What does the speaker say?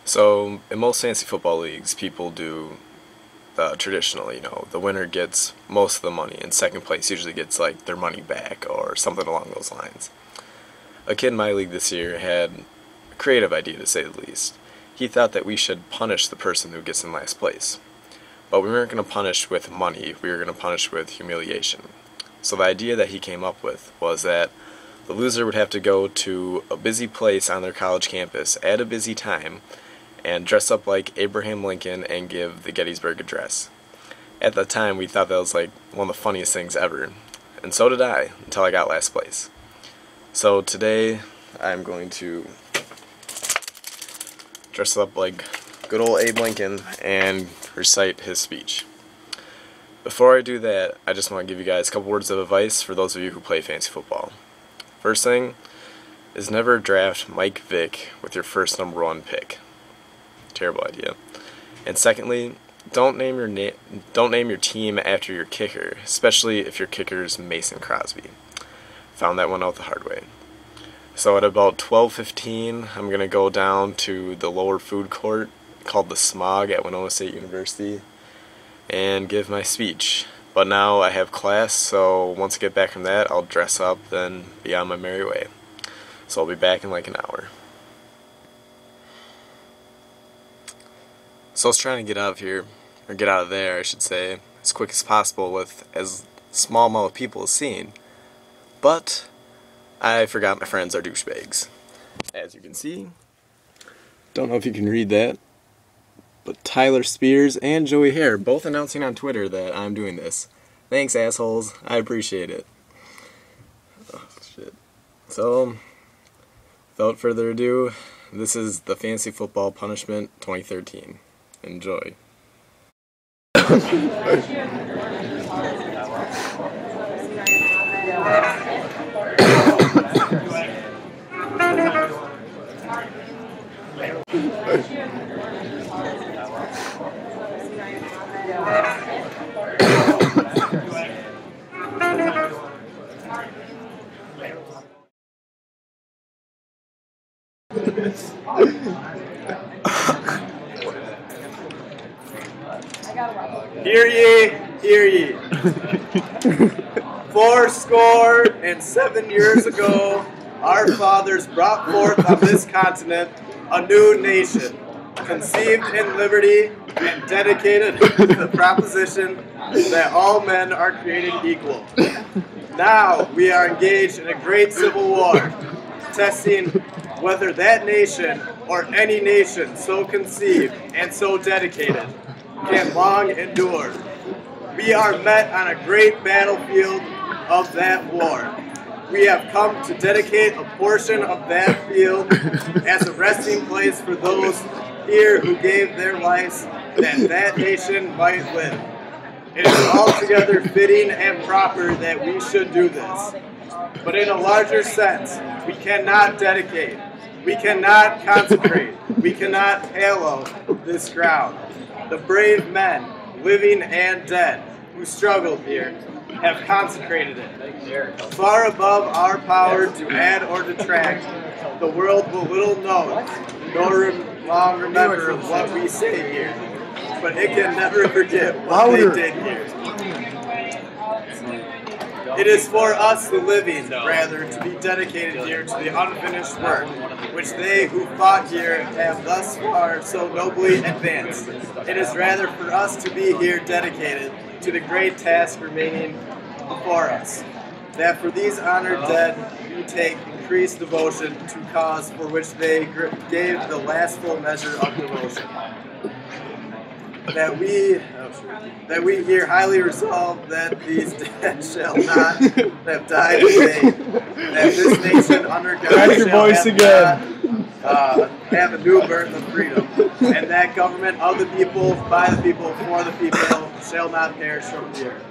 So in most fantasy football leagues, people do the traditional, the winner gets most of the money, and second place usually gets like their money back or something along those lines. A kid in my league this year had a creative idea, to say the least. He thought that we should punish the person who gets in last place. But we weren't going to punish with money, we were going to punish with humiliation. So the idea that he came up with was that the loser would have to go to a busy place on their college campus at a busy time and dress up like Abraham Lincoln and give the Gettysburg Address. At the time, we thought that was like one of the funniest things ever, and so did I, until I got last place. So today, I'm going to dress up like good old Abe Lincoln and recite his speech. Before I do that, I just want to give you guys a couple words of advice for those of you who play fantasy football. First thing is never draft Mike Vick with your first #1 pick. Terrible idea. And secondly, don't name your team after your kicker, especially if your kicker is Mason Crosby. Found that one out the hard way. So at about 12:15, I'm gonna go down to the lower food court called the Smaug at Winona State University and give my speech. But now I have class, so once I get back from that, I'll dress up, then be on my merry way. So I'll be back in like an hour. So I was trying to get out of here, or get out of there, I should say, as quick as possible with as small amount of people as seen. But I forgot my friends are douchebags. As you can see, don't know if you can read that, but Tyler Spears and Joey Hare both announcing on Twitter that I'm doing this. Thanks, assholes. I appreciate it. Oh, shit. So, without further ado, this is the Fantasy Football Punishment 2013. Enjoy. Hear ye, hear ye. 407 years ago, our fathers brought forth on this continent a new nation, conceived in liberty and dedicated to the proposition that all men are created equal. Now we are engaged in a great civil war, testing whether that nation or any nation so conceived and so dedicated can long endure. We are met on a great battlefield of that war. We have come to dedicate a portion of that field as a resting place for those here who gave their lives that that nation might live. It is altogether fitting and proper that we should do this. But in a larger sense, we cannot dedicate, we cannot consecrate, we cannot hallow this ground. The brave men, living and dead, who struggled here, have consecrated it. Far above our power to add or detract, the world will little know nor long remember what we say here, but it can never forget what they did here. It is for us, the living, rather, to be dedicated here to the unfinished work, which they who fought here have thus far so nobly advanced. It is rather for us to be here dedicated to the great task remaining before us, that for these honored dead we take increased devotion to cause for which they gave the last full measure of devotion. That we here highly resolve that these dead shall not have died in vain, that this nation under God shall have a new birth of freedom, and that government of the people, by the people, for the people, shall not perish from the earth.